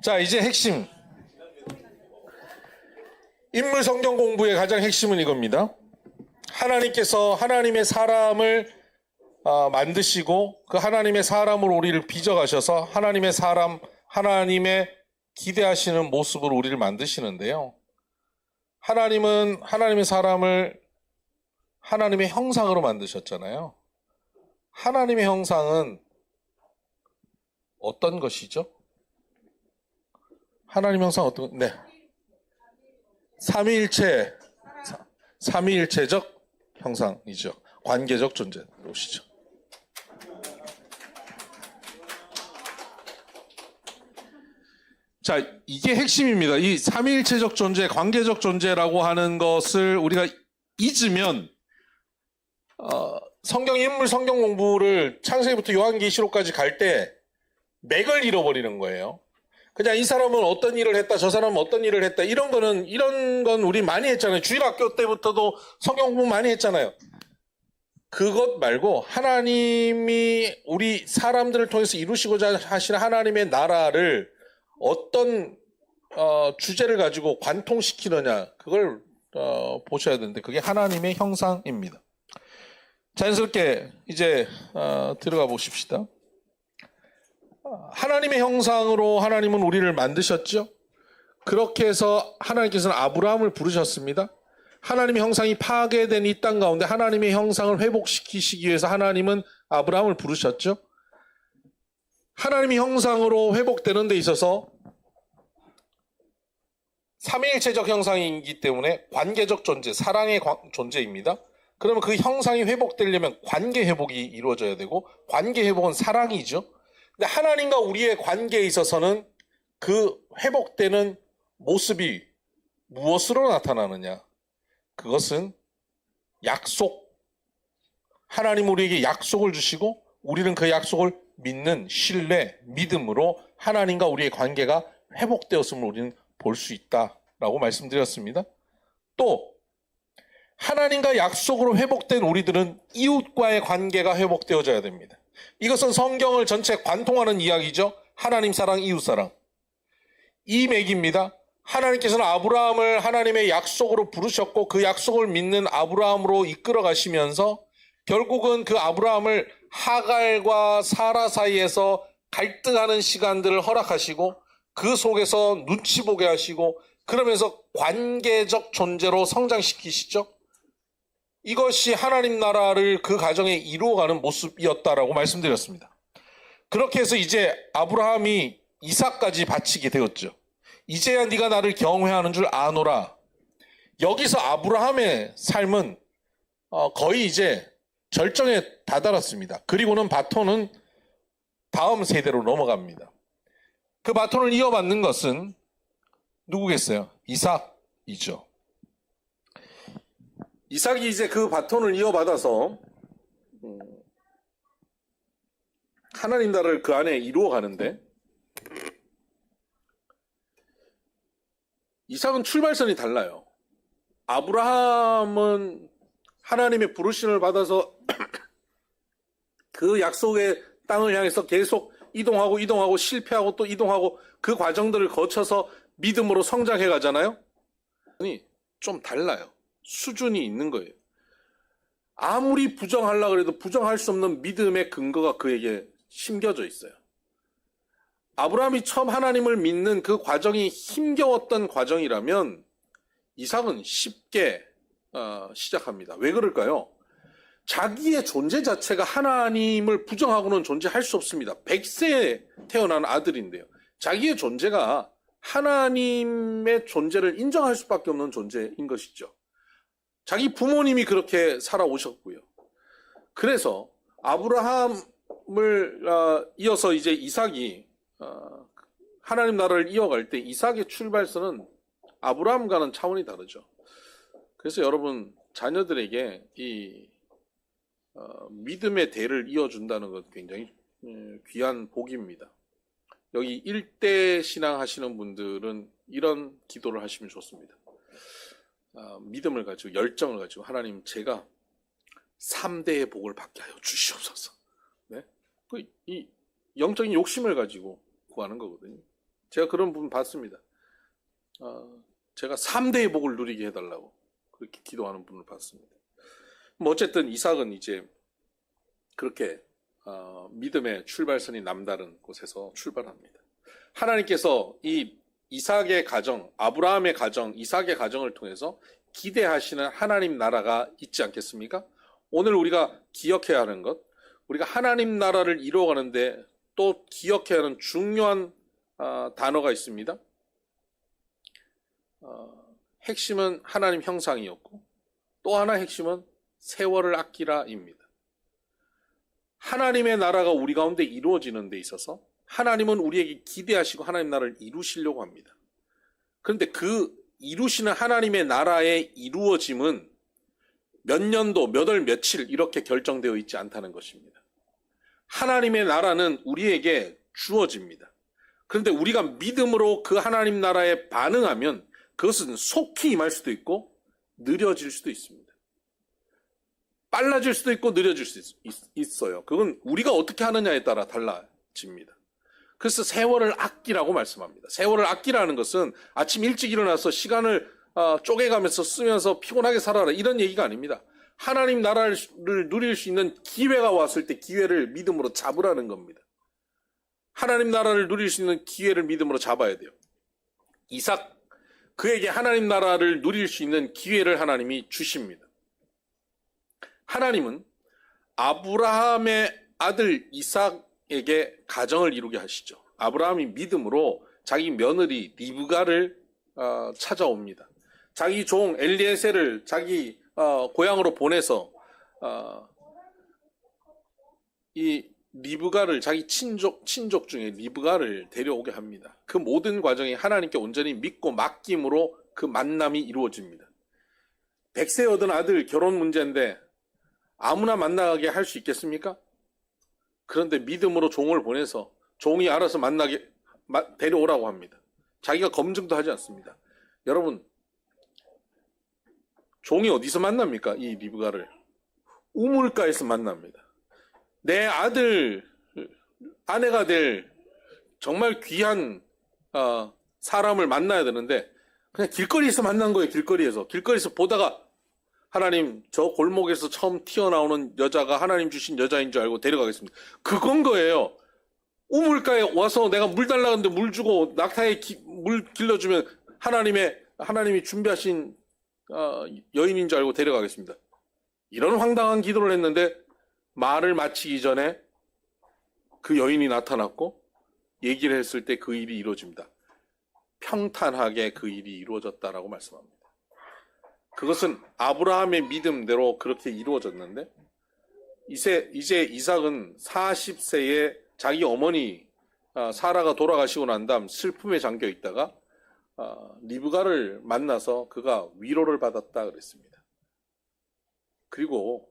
자, 이제 핵심. 인물 성경 공부의 가장 핵심은 이겁니다. 하나님께서 하나님의 사람을 만드시고 그 하나님의 사람으로 우리를 빚어가셔서 하나님의 사람, 하나님의 기대하시는 모습으로 우리를 만드시는데요. 하나님은 하나님의 사람을 하나님의 형상으로 만드셨잖아요. 하나님의 형상은 어떤 것이죠? 하나님 형상 어떤, 네. 삼위일체적 형상이죠. 관계적 존재로시죠. 자, 이게 핵심입니다. 이 삼위일체적 존재, 관계적 존재라고 하는 것을 우리가 잊으면 성경 인물 성경 공부를 창세기부터 요한계시록까지 갈 때 맥을 잃어버리는 거예요. 그냥 이 사람은 어떤 일을 했다, 저 사람은 어떤 일을 했다, 이런 건 우리 많이 했잖아요. 주일학교 때부터도 성경 공부 많이 했잖아요. 그것 말고 하나님이 우리 사람들을 통해서 이루시고자 하시는 하나님의 나라를 어떤 주제를 가지고 관통시키느냐, 그걸 보셔야 되는데 그게 하나님의 형상입니다. 자연스럽게 이제 들어가 보십시다. 하나님의 형상으로 하나님은 우리를 만드셨죠. 그렇게 해서 하나님께서는 아브라함을 부르셨습니다. 하나님의 형상이 파괴된 이 땅 가운데 하나님의 형상을 회복시키시기 위해서 하나님은 아브라함을 부르셨죠. 하나님의 형상으로 회복되는 데 있어서 삼위일체적 형상이기 때문에 관계적 존재, 사랑의 존재입니다. 그러면 그 형상이 회복되려면 관계 회복이 이루어져야 되고, 관계 회복은 사랑이죠. 근데 하나님과 우리의 관계에 있어서는 그 회복되는 모습이 무엇으로 나타나느냐? 그것은 약속. 하나님 우리에게 약속을 주시고 우리는 그 약속을 믿는 신뢰, 믿음으로 하나님과 우리의 관계가 회복되었음을 우리는 볼 수 있다라고 말씀드렸습니다. 또 하나님과 약속으로 회복된 우리들은 이웃과의 관계가 회복되어져야 됩니다. 이것은 성경을 전체 관통하는 이야기죠. 하나님 사랑, 이웃 사랑. 이 맥입니다. 하나님께서는 아브라함을 하나님의 약속으로 부르셨고 그 약속을 믿는 아브라함으로 이끌어 가시면서 결국은 그 아브라함을 하갈과 사라 사이에서 갈등하는 시간들을 허락하시고 그 속에서 눈치 보게 하시고 그러면서 관계적 존재로 성장시키시죠. 이것이 하나님 나라를 그 가정에 이루어가는 모습이었다라고 말씀드렸습니다. 그렇게 해서 이제 아브라함이 이삭까지 바치게 되었죠. 이제야 네가 나를 경외하는 줄 아노라. 여기서 아브라함의 삶은 거의 이제 절정에 다다랐습니다. 그리고는 바톤은 다음 세대로 넘어갑니다. 그 바톤을 이어받는 것은 누구겠어요? 이삭이죠. 이삭이 이제 그 바톤을 이어받아서 하나님 나라를 그 안에 이루어가는데, 이삭은 출발선이 달라요. 아브라함은 하나님의 부르심을 받아서 그 약속의 땅을 향해서 계속 이동하고 실패하고 또 이동하고 그 과정들을 거쳐서 믿음으로 성장해 가잖아요. 좀 달라요. 수준이 있는 거예요. 아무리 부정하려고 해도 부정할 수 없는 믿음의 근거가 그에게 심겨져 있어요. 아브라함이 처음 하나님을 믿는 그 과정이 힘겨웠던 과정이라면 이삭은 쉽게 시작합니다. 왜 그럴까요? 자기의 존재 자체가 하나님을 부정하고는 존재할 수 없습니다. 100세에 태어난 아들인데요. 자기의 존재가 하나님의 존재를 인정할 수밖에 없는 존재인 것이죠. 자기 부모님이 그렇게 살아오셨고요. 그래서 아브라함을 이어서 이제 이삭이 하나님 나라를 이어갈 때 이삭의 출발선은 아브라함과는 차원이 다르죠. 그래서 여러분 자녀들에게 이 믿음의 대를 이어준다는 것 굉장히 귀한 복입니다. 여기 일대 신앙 하시는 분들은 이런 기도를 하시면 좋습니다. 믿음을 가지고 열정을 가지고 하나님 제가 3대의 복을 받게 하여 주시옵소서. 네? 이 영적인 욕심을 가지고 구하는 거거든요. 제가 그런 분 봤습니다. 제가 3대의 복을 누리게 해달라고 그렇게 기도하는 분을 봤습니다. 뭐 어쨌든 이삭은 이제 그렇게 믿음의 출발선이 남다른 곳에서 출발합니다. 하나님께서 이 이삭의 가정, 아브라함의 가정, 이삭의 가정을 통해서 기대하시는 하나님 나라가 있지 않겠습니까? 오늘 우리가 기억해야 하는 것, 우리가 하나님 나라를 이루어가는데 또 기억해야 하는 중요한 단어가 있습니다. 핵심은 하나님 형상이었고 또 하나 핵심은 세월을 아끼라입니다. 하나님의 나라가 우리 가운데 이루어지는 데 있어서 하나님은 우리에게 기대하시고 하나님 나라를 이루시려고 합니다. 그런데 그 이루시는 하나님의 나라의 이루어짐은 몇 년도, 몇 월, 며칠 이렇게 결정되어 있지 않다는 것입니다. 하나님의 나라는 우리에게 주어집니다. 그런데 우리가 믿음으로 그 하나님 나라에 반응하면 그것은 속히 임할 수도 있고 느려질 수도 있습니다. 빨라질 수도 있고 느려질 수 있어요. 그건 우리가 어떻게 하느냐에 따라 달라집니다. 그래서 세월을 아끼라고 말씀합니다. 세월을 아끼라는 것은 아침 일찍 일어나서 시간을 쪼개가면서 쓰면서 피곤하게 살아라 이런 얘기가 아닙니다. 하나님 나라를 누릴 수 있는 기회가 왔을 때 기회를 믿음으로 잡으라는 겁니다. 하나님 나라를 누릴 수 있는 기회를 믿음으로 잡아야 돼요. 이삭, 그에게 하나님 나라를 누릴 수 있는 기회를 하나님이 주십니다. 하나님은 아브라함의 아들 이삭에게 가정을 이루게 하시죠. 아브라함이 믿음으로 자기 며느리 리브가를 찾아옵니다. 자기 종 엘리에셀을 자기 고향으로 보내서 이 리브가를 자기 친족 중에 리브가를 데려오게 합니다. 그 모든 과정이 하나님께 온전히 믿고 맡김으로 그 만남이 이루어집니다. 100세 얻은 아들 결혼 문제인데 아무나 만나게 할 수 있겠습니까? 그런데 믿음으로 종을 보내서 종이 알아서 데려오라고 합니다. 자기가 검증도 하지 않습니다. 여러분, 종이 어디서 만납니까? 이 리브가를 우물가에서 만납니다. 내 아내가 될 정말 귀한 사람을 만나야 되는데 그냥 길거리에서 만난 거예요. 길거리에서 보다가 하나님, 저 골목에서 처음 튀어나오는 여자가 하나님 주신 여자인 줄 알고 데려가겠습니다. 그건 거예요. 우물가에 와서 내가 물 달라는데 물 주고 낙타에 물 길러주면 하나님이 준비하신 여인인 줄 알고 데려가겠습니다. 이런 황당한 기도를 했는데 말을 마치기 전에 그 여인이 나타났고 얘기를 했을 때 그 일이 이루어집니다. 평탄하게 그 일이 이루어졌다라고 말씀합니다. 그것은 아브라함의 믿음대로 그렇게 이루어졌는데 이제 이삭은 40세에 자기 어머니 사라가 돌아가시고 난 다음 슬픔에 잠겨 있다가 리브가를 만나서 그가 위로를 받았다 그랬습니다. 그리고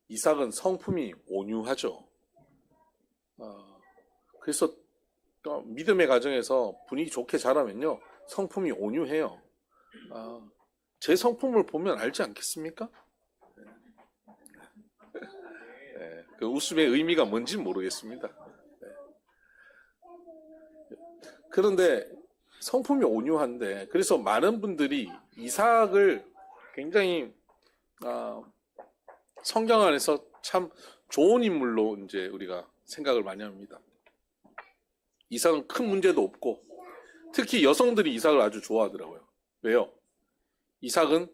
이삭은 성품이 온유하죠. 그래서 믿음의 가정에서 분위기 좋게 자라면요 성품이 온유해요. 제 성품을 보면 알지 않겠습니까? 네, 그 웃음의 의미가 뭔지는 모르겠습니다. 네. 그런데 성품이 온유한데 그래서 많은 분들이 이삭을 굉장히 성경 안에서 참 좋은 인물로 이제 우리가 생각을 많이 합니다. 이삭은 큰 문제도 없고 특히 여성들이 이삭을 아주 좋아하더라고요. 왜요? 이삭은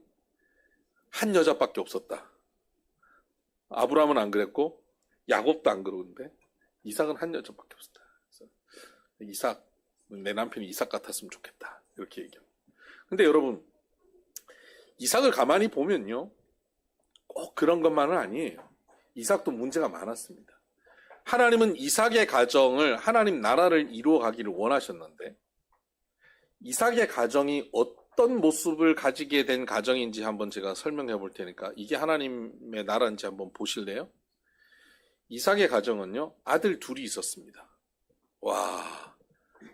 한 여자밖에 없었다. 아브라함은 안 그랬고 야곱도 안 그러는데 이삭은 한 여자밖에 없었다. 그래서 이삭, 내 남편이 이삭 같았으면 좋겠다. 이렇게 얘기합니다. 근데 여러분, 이삭을 가만히 보면요. 꼭 그런 것만은 아니에요. 이삭도 문제가 많았습니다. 하나님은 이삭의 가정을 하나님 나라를 이루어 가기를 원하셨는데 이삭의 가정이 어떤 모습을 가지게 된 가정인지 한번 제가 설명해 볼 테니까 이게 하나님의 나라인지 한번 보실래요? 이삭의 가정은요, 아들 둘이 있었습니다. 와,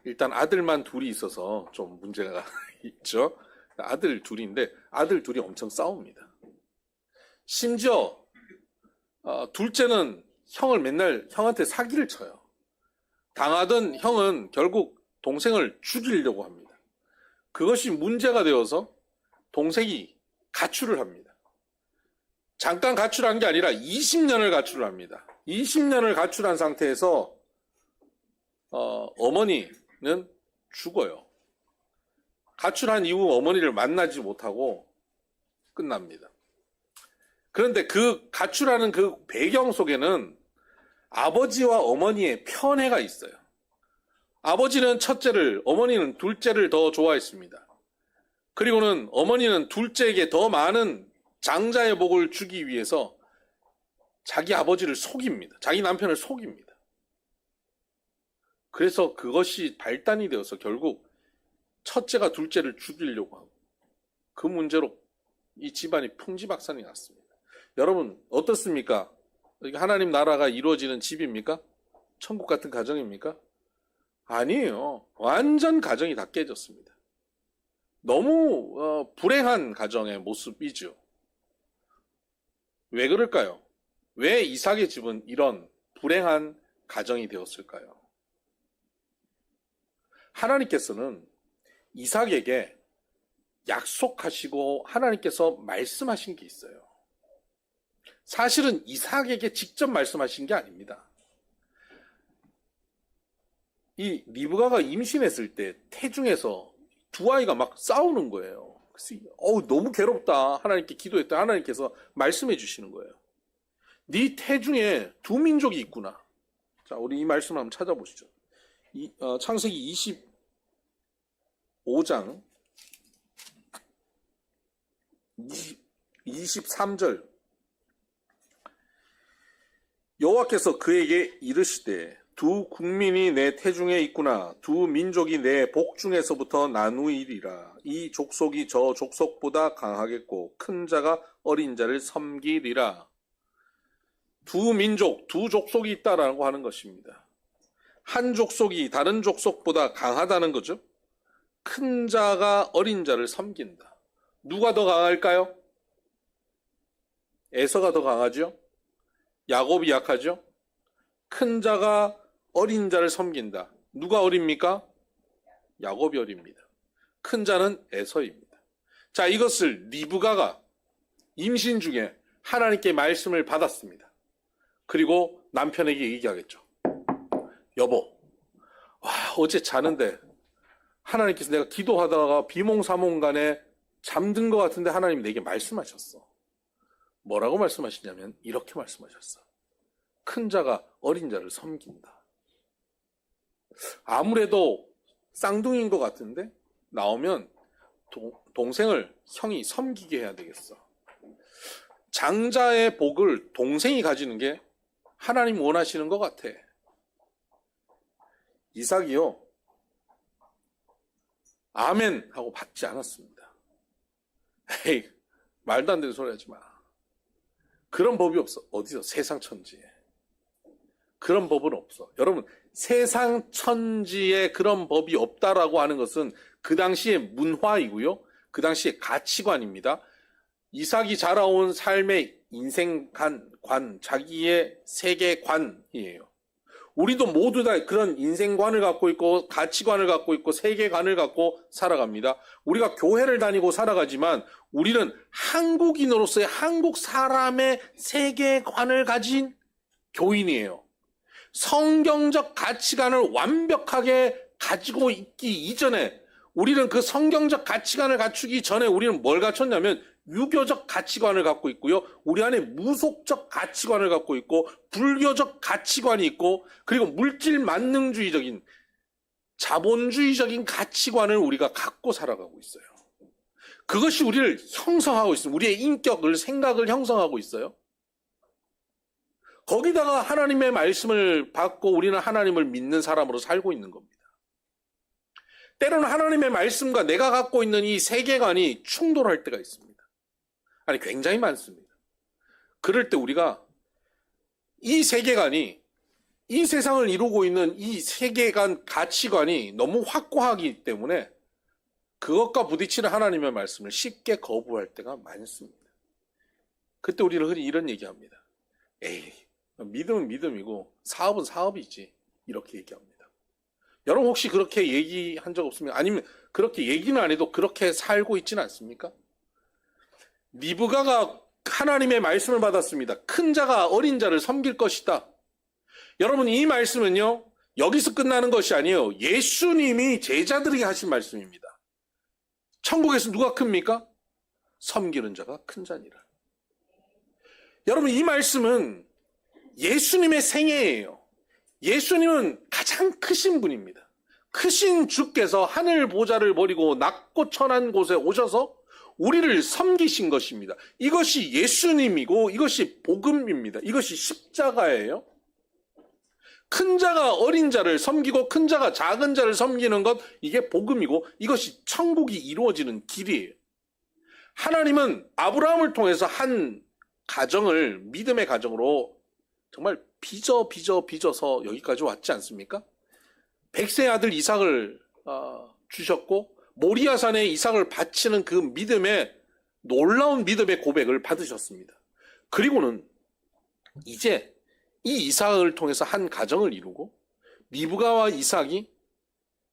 일단 아들만 둘이 있어서 좀 문제가 있죠. 아들 둘인데 아들 둘이 엄청 싸웁니다. 심지어 둘째는 형을 맨날 형한테 사기를 쳐요. 당하던 형은 결국 동생을 죽이려고 합니다. 그것이 문제가 되어서 동생이 가출을 합니다. 잠깐 가출한 게 아니라 20년을 가출을 합니다. 20년을 가출한 상태에서 어머니는 죽어요. 가출한 이후 어머니를 만나지 못하고 끝납니다. 그런데 그 가출하는 그 배경 속에는 아버지와 어머니의 편애가 있어요. 아버지는 첫째를, 어머니는 둘째를 더 좋아했습니다. 그리고는 어머니는 둘째에게 더 많은 장자의 복을 주기 위해서 자기 아버지를 속입니다. 자기 남편을 속입니다. 그래서 그것이 발단이 되어서 결국 첫째가 둘째를 죽이려고 하고 그 문제로 이 집안이 풍지박산이 났습니다. 여러분 어떻습니까? 하나님 나라가 이루어지는 집입니까? 천국 같은 가정입니까? 아니에요. 완전 가정이 다 깨졌습니다. 너무 불행한 가정의 모습이죠. 왜 그럴까요? 왜 이삭의 집은 이런 불행한 가정이 되었을까요? 하나님께서는 이삭에게 약속하시고 하나님께서 말씀하신 게 있어요. 사실은 이삭에게 직접 말씀하신 게 아닙니다. 이 리브가가 임신했을 때 태중에서 두 아이가 막 싸우는 거예요. 그래서 너무 괴롭다. 하나님께 기도했다. 하나님께서 말씀해 주시는 거예요. 네 태중에 두 민족이 있구나. 자, 우리 이 말씀 한번 찾아보시죠. 창세기 25장 23절 여호와께서 그에게 이르시되 두 국민이 내 태중에 있구나. 두 민족이 내 복 중에서부터 나누이리라. 이 족속이 저 족속보다 강하겠고 큰 자가 어린 자를 섬기리라. 두 민족, 두 족속이 있다라고 하는 것입니다. 한 족속이 다른 족속보다 강하다는 거죠. 큰 자가 어린 자를 섬긴다. 누가 더 강할까요? 에서가 더 강하죠? 야곱이 약하죠? 큰 자가 어린 자를 섬긴다. 누가 어립니까? 야곱이 어립니다. 큰 자는 에서입니다. 자, 이것을 리브가가 임신 중에 하나님께 말씀을 받았습니다. 그리고 남편에게 얘기하겠죠. 여보, 어제 자는데 하나님께서 내가 기도하다가 비몽사몽간에 잠든 것 같은데 하나님 내게 말씀하셨어. 뭐라고 말씀하시냐면 이렇게 말씀하셨어. 큰 자가 어린 자를 섬긴다. 아무래도 쌍둥이인 것 같은데 나오면 동생을 형이 섬기게 해야 되겠어. 장자의 복을 동생이 가지는 게 하나님 원하시는 것 같아. 이삭이요, 아멘 하고 받지 않았습니다. 에이, 말도 안 되는 소리 하지 마. 그런 법이 없어. 어디서? 세상 천지에. 그런 법은 없어. 여러분, 세상 천지에 그런 법이 없다라고 하는 것은 그 당시의 문화이고요. 그 당시의 가치관입니다. 이삭이 자라온 삶의 인생관, 자기의 세계관이에요. 우리도 모두 다 그런 인생관을 갖고 있고 가치관을 갖고 있고 세계관을 갖고 살아갑니다. 우리가 교회를 다니고 살아가지만 우리는 한국인으로서의 한국 사람의 세계관을 가진 교인이에요. 성경적 가치관을 완벽하게 가지고 있기 이전에 우리는 그 성경적 가치관을 갖추기 전에 우리는 뭘 갖췄냐면 유교적 가치관을 갖고 있고요. 우리 안에 무속적 가치관을 갖고 있고 불교적 가치관이 있고 그리고 물질 만능주의적인 자본주의적인 가치관을 우리가 갖고 살아가고 있어요. 그것이 우리를 형성하고 있습니다. 우리의 인격을, 생각을 형성하고 있어요. 거기다가 하나님의 말씀을 받고 우리는 하나님을 믿는 사람으로 살고 있는 겁니다. 때로는 하나님의 말씀과 내가 갖고 있는 이 세계관이 충돌할 때가 있습니다. 아니, 굉장히 많습니다. 그럴 때 우리가 이 세계관이, 이 세상을 이루고 있는 이 세계관 가치관이 너무 확고하기 때문에 그것과 부딪히는 하나님의 말씀을 쉽게 거부할 때가 많습니다. 그때 우리는 흔히 이런 얘기합니다. 에이, 믿음은 믿음이고 사업은 사업이지. 이렇게 얘기합니다. 여러분 혹시 그렇게 얘기한 적 없습니까? 아니면 그렇게 얘기는 안 해도 그렇게 살고 있지는 않습니까? 리브가가 하나님의 말씀을 받았습니다. 큰 자가 어린 자를 섬길 것이다. 여러분 이 말씀은요, 여기서 끝나는 것이 아니에요. 예수님이 제자들에게 하신 말씀입니다. 천국에서 누가 큽니까? 섬기는 자가 큰 자니라. 여러분 이 말씀은 예수님의 생애예요. 예수님은 가장 크신 분입니다. 크신 주께서 하늘 보좌를 버리고 낮고 천한 곳에 오셔서 우리를 섬기신 것입니다. 이것이 예수님이고 이것이 복음입니다. 이것이 십자가예요. 큰 자가 어린 자를 섬기고 큰 자가 작은 자를 섬기는 것, 이게 복음이고 이것이 천국이 이루어지는 길이에요. 하나님은 아브라함을 통해서 한 가정을 믿음의 가정으로 정말 빚어서 여기까지 왔지 않습니까? 백세의 아들 이삭을 주셨고 모리아산에 이삭을 바치는 그 믿음의 놀라운 믿음의 고백을 받으셨습니다. 그리고는 이제 이 이삭을 통해서 한 가정을 이루고 리브가와 이삭이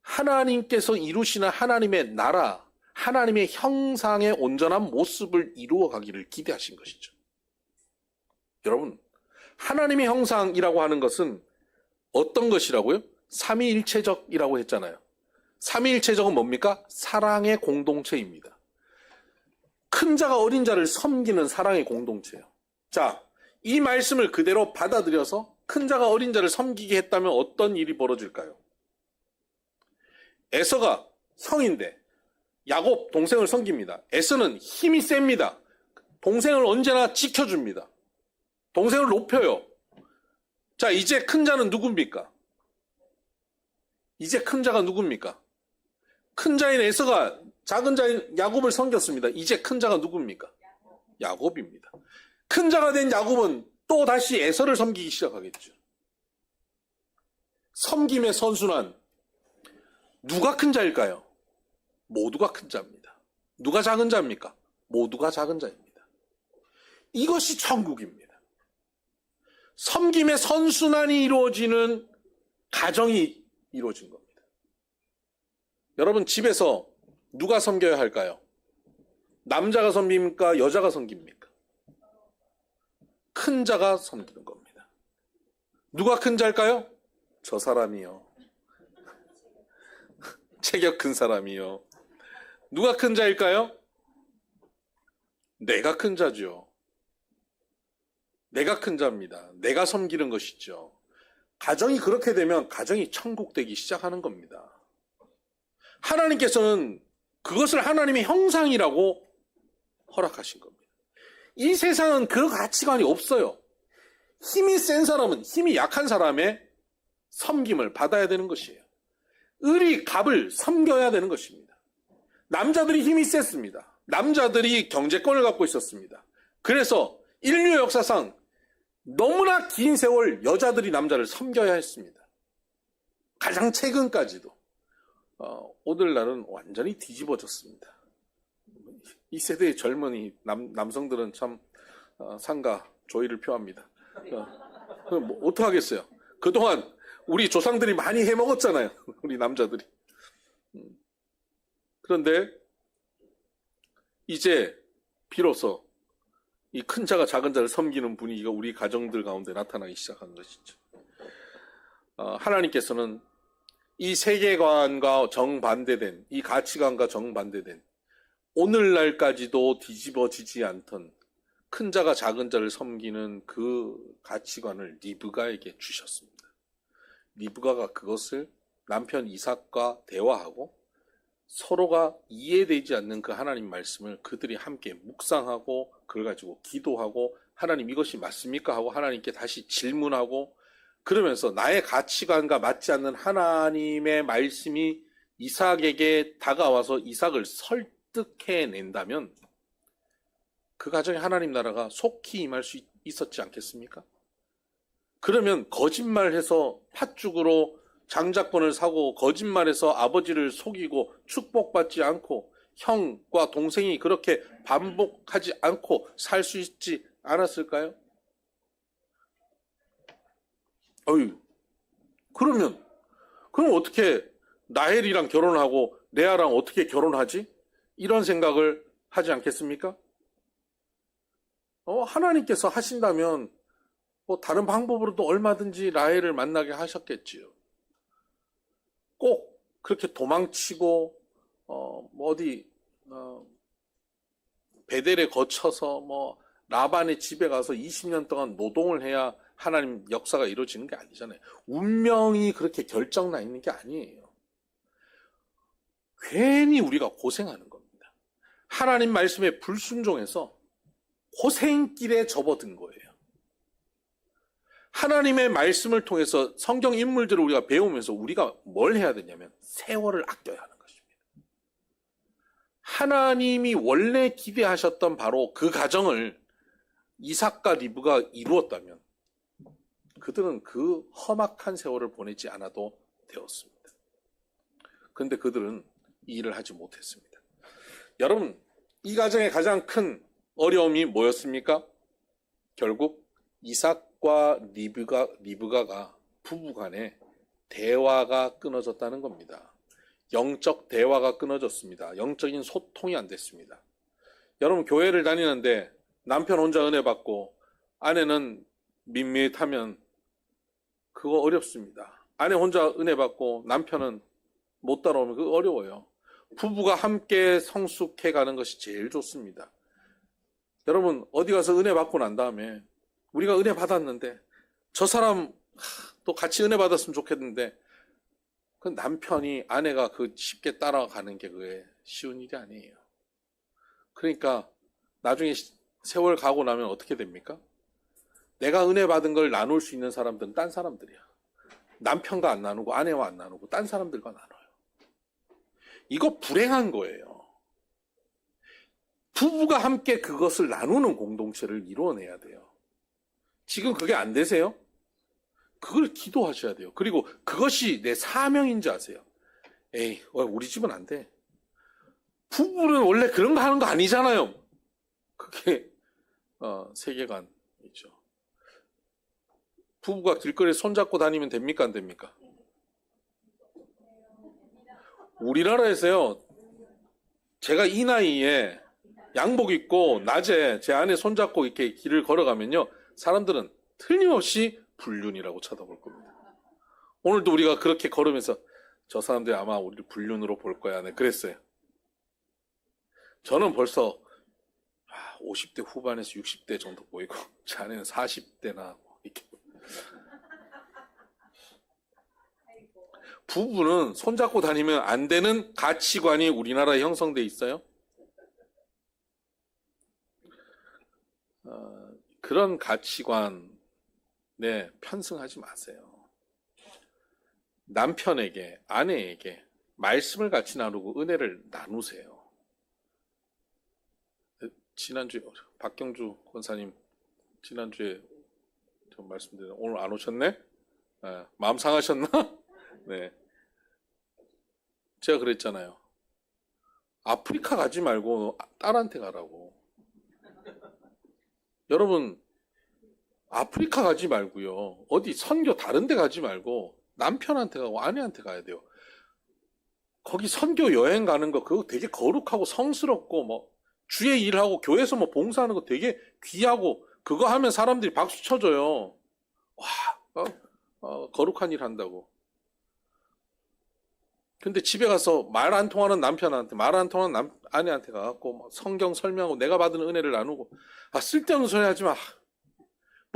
하나님께서 이루시는 하나님의 나라, 하나님의 형상의 온전한 모습을 이루어 가기를 기대하신 것이죠. 여러분, 하나님의 형상이라고 하는 것은 어떤 것이라고요? 삼위일체적이라고 했잖아요. 삼위일체적은 뭡니까? 사랑의 공동체입니다. 큰 자가 어린 자를 섬기는 사랑의 공동체예요. 자, 이 말씀을 그대로 받아들여서 큰 자가 어린 자를 섬기게 했다면 어떤 일이 벌어질까요? 에서가 성인데 야곱 동생을 섬깁니다. 에서는 힘이 셉니다. 동생을 언제나 지켜줍니다. 동생을 높여요. 자, 이제 큰 자는 누굽니까? 이제 큰 자가 누굽니까? 큰 자인 에서가 작은 자인 야곱을 섬겼습니다. 이제 큰 자가 누굽니까? 야곱입니다. 큰 자가 된 야곱은 또 다시 에서를 섬기기 시작하겠죠. 섬김의 선순환. 누가 큰 자일까요? 모두가 큰 자입니다. 누가 작은 자입니까? 모두가 작은 자입니다. 이것이 천국입니다. 섬김의 선순환이 이루어지는 가정이 이루어진 겁니다. 여러분 집에서 누가 섬겨야 할까요? 남자가 섬깁니까? 여자가 섬깁니까? 큰 자가 섬기는 겁니다. 누가 큰 자일까요? 저 사람이요. 체격 큰 사람이요. 누가 큰 자일까요? 내가 큰 자죠. 내가 큰 자입니다. 내가 섬기는 것이죠. 가정이 그렇게 되면 가정이 천국 되기 시작하는 겁니다. 하나님께서는 그것을 하나님의 형상이라고 허락하신 겁니다. 이 세상은 그 가치관이 없어요. 힘이 센 사람은 힘이 약한 사람의 섬김을 받아야 되는 것이에요. 을이 갑을 섬겨야 되는 것입니다. 남자들이 힘이 셌습니다. 남자들이 경제권을 갖고 있었습니다. 그래서 인류 역사상 너무나 긴 세월 여자들이 남자를 섬겨야 했습니다. 가장 최근까지도. 오늘날은 완전히 뒤집어졌습니다. 이 세대의 젊은이 남성들은 참 상가 조의를 표합니다. 뭐 어떡하겠어요. 그동안 우리 조상들이 많이 해먹었잖아요. 우리 남자들이. 그런데 이제 비로소 이 큰 자가 작은 자를 섬기는 분위기가 우리 가정들 가운데 나타나기 시작한 것이죠. 하나님께서는 이 세계관과 정반대된, 이 가치관과 정반대된 오늘날까지도 뒤집어지지 않던 큰 자가 작은 자를 섬기는 그 가치관을 리브가에게 주셨습니다. 리브가가 그것을 남편 이삭과 대화하고 서로가 이해되지 않는 그 하나님 말씀을 그들이 함께 묵상하고 그걸 가지고 기도하고 하나님 이것이 맞습니까? 하고 하나님께 다시 질문하고 그러면서 나의 가치관과 맞지 않는 하나님의 말씀이 이삭에게 다가와서 이삭을 설득해낸다면 그 가정에 하나님 나라가 속히 임할 수 있었지 않겠습니까? 그러면 거짓말해서 팥죽으로 장자권을 사고 거짓말해서 아버지를 속이고 축복받지 않고 형과 동생이 그렇게 반복하지 않고 살 수 있지 않았을까요? 그러면 그럼 어떻게 라헬이랑 결혼하고 레아랑 어떻게 결혼하지? 이런 생각을 하지 않겠습니까? 하나님께서 하신다면 뭐 다른 방법으로도 얼마든지 라헬을 만나게 하셨겠지요. 꼭 그렇게 도망치고 베델에 거쳐서 라반의 집에 가서 20년 동안 노동을 해야 하나님 역사가 이루어지는 게 아니잖아요. 운명이 그렇게 결정나 있는 게 아니에요. 괜히 우리가 고생하는 겁니다. 하나님 말씀에 불순종해서 고생길에 접어든 거예요. 하나님의 말씀을 통해서 성경 인물들을 우리가 배우면서 우리가 뭘 해야 되냐면 세월을 아껴야 하는 것입니다. 하나님이 원래 기대하셨던 바로 그 가정을 이삭과 리브가 이루었다면 그들은 그 험악한 세월을 보내지 않아도 되었습니다. 그런데 그들은 이 일을 하지 못했습니다. 여러분, 이 가정의 가장 큰 어려움이 뭐였습니까? 결국 이삭과 리브가가 부부간에 대화가 끊어졌다는 겁니다. 영적 대화가 끊어졌습니다. 영적인 소통이 안 됐습니다. 여러분, 교회를 다니는데 남편 혼자 은혜 받고 아내는 밋밋하면 그거 어렵습니다. 아내 혼자 은혜 받고 남편은 못 따라오면 그거 어려워요. 부부가 함께 성숙해 가는 것이 제일 좋습니다. 여러분, 어디 가서 은혜 받고 난 다음에 우리가 은혜 받았는데 저 사람 또 같이 은혜 받았으면 좋겠는데 그 남편이 아내가 그 쉽게 따라가는 게 그게 쉬운 일이 아니에요. 그러니까 나중에 세월 가고 나면 어떻게 됩니까? 내가 은혜 받은 걸 나눌 수 있는 사람들은 딴 사람들이야. 남편과 안 나누고 아내와 안 나누고 딴 사람들과 나눠요. 이거 불행한 거예요. 부부가 함께 그것을 나누는 공동체를 이루어내야 돼요. 지금 그게 안 되세요? 그걸 기도하셔야 돼요. 그리고 그것이 내 사명인지 아세요? 에이, 우리 집은 안 돼. 부부는 원래 그런 거 하는 거 아니잖아요. 그게 세계관이죠. 부부가 길거리에 손잡고 다니면 됩니까? 안 됩니까? 우리나라에서요, 제가 이 나이에 양복 입고 낮에 제 아내 손잡고 이렇게 길을 걸어가면요, 사람들은 틀림없이 불륜이라고 쳐다볼 겁니다. 오늘도 우리가 그렇게 걸으면서 저 사람들이 아마 우리를 불륜으로 볼 거야. 네, 그랬어요. 저는 벌써 50대 후반에서 60대 정도 보이고 제 아내는 40대나 이렇게. 부부는 손잡고 다니면 안 되는 가치관이 우리나라에 형성돼 있어요. 그런 가치관에 편승하지 마세요. 남편에게, 아내에게 말씀을 같이 나누고 은혜를 나누세요. 지난주에 박경주 권사님 지난주에 좀 말씀드렸는데 오늘 안 오셨네? 마음 상하셨나? 네. 제가 그랬잖아요. 아프리카 가지 말고 딸한테 가라고. 여러분, 아프리카 가지 말고요. 어디 선교 다른 데 가지 말고 남편한테 가고 아내한테 가야 돼요. 거기 선교 여행 가는 거 그거 되게 거룩하고 성스럽고 주의 일하고 교회에서 봉사하는 거 되게 귀하고 그거 하면 사람들이 박수 쳐줘요. 와, 거룩한 일 한다고. 근데 집에 가서 말 안 통하는 남편한테, 말 안 통하는 아내한테 가갖고 성경 설명하고 내가 받은 은혜를 나누고, 쓸데없는 소리 하지 마.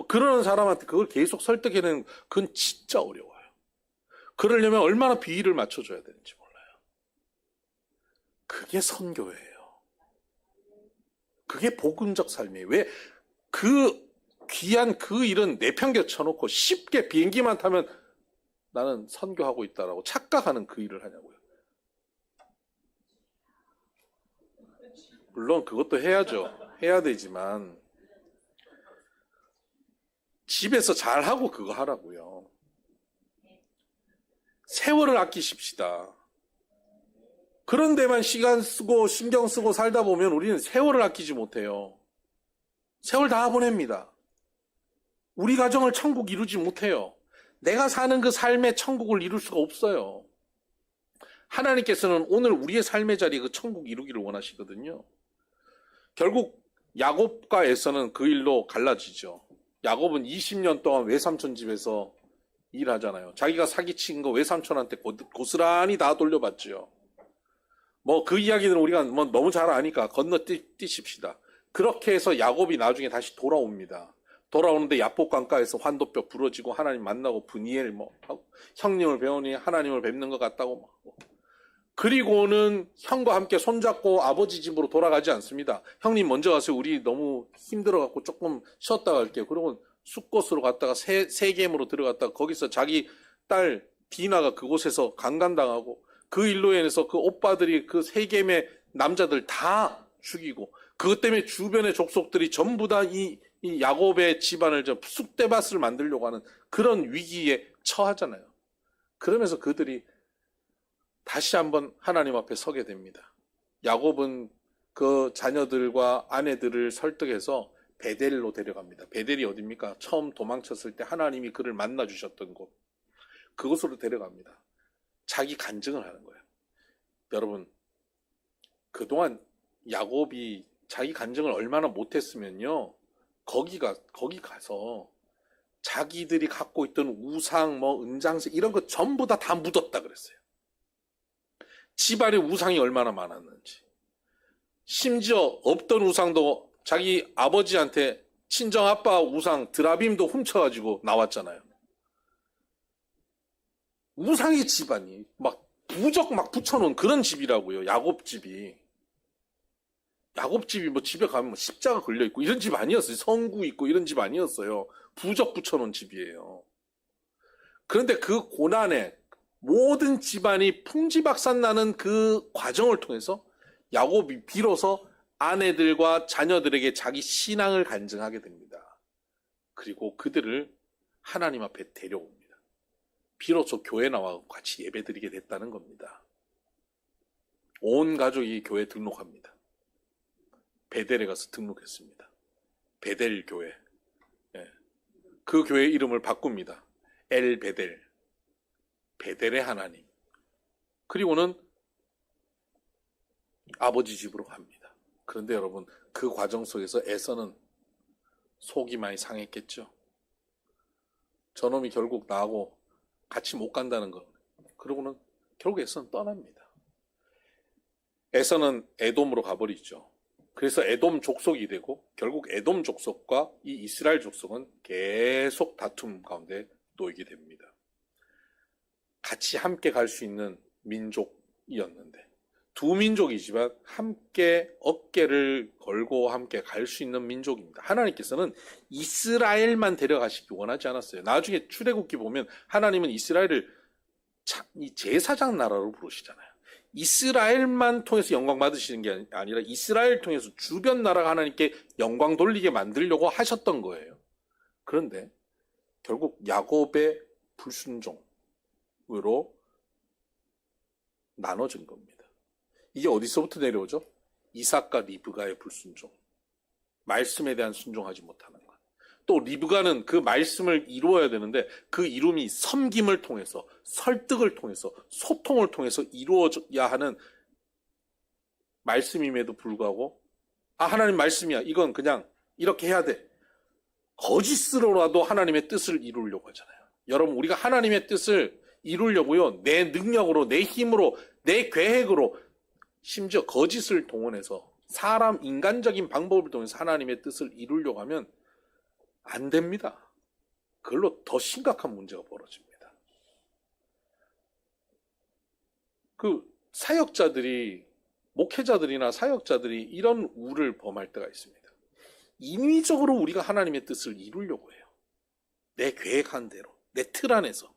그러는 사람한테 그걸 계속 설득해내는 그건 진짜 어려워요. 그러려면 얼마나 비위를 맞춰줘야 되는지 몰라요. 그게 선교예요. 그게 복음적 삶이에요. 왜 그 귀한 그 일은 내팽개쳐놓고 쉽게 비행기만 타면 나는 선교하고 있다라고 착각하는 그 일을 하냐고요. 물론 그것도 해야죠. 해야 되지만 집에서 잘하고 그거 하라고요. 세월을 아끼십시다. 그런 데만 시간 쓰고 신경 쓰고 살다 보면 우리는 세월을 아끼지 못해요. 세월 다 보냅니다. 우리 가정을 천국 이루지 못해요. 내가 사는 그 삶의 천국을 이룰 수가 없어요. 하나님께서는 오늘 우리의 삶의 자리에 그 천국 이루기를 원하시거든요. 결국 야곱과 에서는 그 일로 갈라지죠. 야곱은 20년 동안 외삼촌 집에서 일하잖아요. 자기가 사기친 거 외삼촌한테 고스란히 다 돌려받죠. 뭐 그 이야기들은 우리가 뭐 너무 잘 아니까 건너뛰십시다. 그렇게 해서 야곱이 나중에 다시 돌아옵니다. 돌아오는데 야복강가에서 환도뼈 부러지고 하나님 만나고 브니엘 뭐 형님을 배우니 하나님을 뵙는 것 같다고 막. 그리고는 형과 함께 손잡고 아버지 집으로 돌아가지 않습니다. 형님 먼저 가세요. 우리 너무 힘들어갖고 조금 쉬었다 갈게요. 그러고 숫곳으로 갔다가 세겜으로 들어갔다가 거기서 자기 딸 디나가 그곳에서 강간당하고 그 일로 인해서 그 오빠들이 그 세겜의 남자들 다 죽이고 그것 때문에 주변의 족속들이 전부 다 이 야곱의 집안을 쑥대밭을 만들려고 하는 그런 위기에 처하잖아요. 그러면서 그들이 다시 한번 하나님 앞에 서게 됩니다. 야곱은 그 자녀들과 아내들을 설득해서 베델로 데려갑니다. 베델이 어디입니까? 처음 도망쳤을 때 하나님이 그를 만나 주셨던 곳. 그곳으로 데려갑니다. 자기 간증을 하는 거예요. 여러분, 그동안 야곱이 자기 간증을 얼마나 못했으면요. 거기 가서 자기들이 갖고 있던 우상, 은장색 이런 거 전부 다 묻었다 그랬어요. 집안에 우상이 얼마나 많았는지. 심지어 없던 우상도 자기 아버지한테 친정 아빠 우상 드라빔도 훔쳐가지고 나왔잖아요. 우상의 집안이 부적 붙여놓은 그런 집이라고요. 야곱집이. 야곱집이 집에 가면 십자가 걸려있고 이런 집 아니었어요. 성구 있고 이런 집 아니었어요. 부적 붙여놓은 집이에요. 그런데 그 고난에 모든 집안이 풍지박산나는 그 과정을 통해서 야곱이 비로소 아내들과 자녀들에게 자기 신앙을 간증하게 됩니다. 그리고 그들을 하나님 앞에 데려옵니다. 비로소 교회 나와 같이 예배드리게 됐다는 겁니다. 온 가족이 교회에 등록합니다. 베델에 가서 등록했습니다. 베델 교회. 그 교회 이름을 바꿉니다. 엘 베델. 베델의 하나님. 그리고는 아버지 집으로 갑니다. 그런데 여러분, 그 과정 속에서 에서는 속이 많이 상했겠죠. 저놈이 결국 나하고 같이 못 간다는 거. 그러고는 결국 에서는 떠납니다. 에서는 에돔으로 가버리죠. 그래서 에돔 족속이 되고 결국 에돔 족속과 이 이스라엘 족속은 계속 다툼 가운데 놓이게 됩니다. 같이 함께 갈 수 있는 민족이었는데 두 민족이지만 함께 어깨를 걸고 함께 갈 수 있는 민족입니다. 하나님께서는 이스라엘만 데려가시기 원하지 않았어요. 나중에 출애굽기 보면 하나님은 이스라엘을 제사장 나라로 부르시잖아요. 이스라엘만 통해서 영광 받으시는 게 아니라 이스라엘 통해서 주변 나라가 하나님께 영광 돌리게 만들려고 하셨던 거예요. 그런데 결국 야곱의 불순종으로 나눠진 겁니다. 이게 어디서부터 내려오죠? 이삭과 리브가의 불순종. 말씀에 대한 순종하지 못하는 것. 또 리브가는 그 말씀을 이루어야 되는데 그 이름이 섬김을 통해서 설득을 통해서 소통을 통해야 이루어져야 하는 말씀임에도 불구하고 하나님 말씀이야. 이건 그냥 이렇게 해야 돼. 거짓으로라도 하나님의 뜻을 이루려고 하잖아요. 여러분, 우리가 하나님의 뜻을 이루려고요. 내 능력으로, 내 힘으로, 내 계획으로 심지어 거짓을 동원해서 사람 인간적인 방법을 통해서 하나님의 뜻을 이루려고 하면 안 됩니다. 그걸로 더 심각한 문제가 벌어집니다. 그 사역자들이, 목회자들이나 사역자들이 이런 우를 범할 때가 있습니다. 인위적으로 우리가 하나님의 뜻을 이루려고 해요. 내 계획한 대로, 내 틀 안에서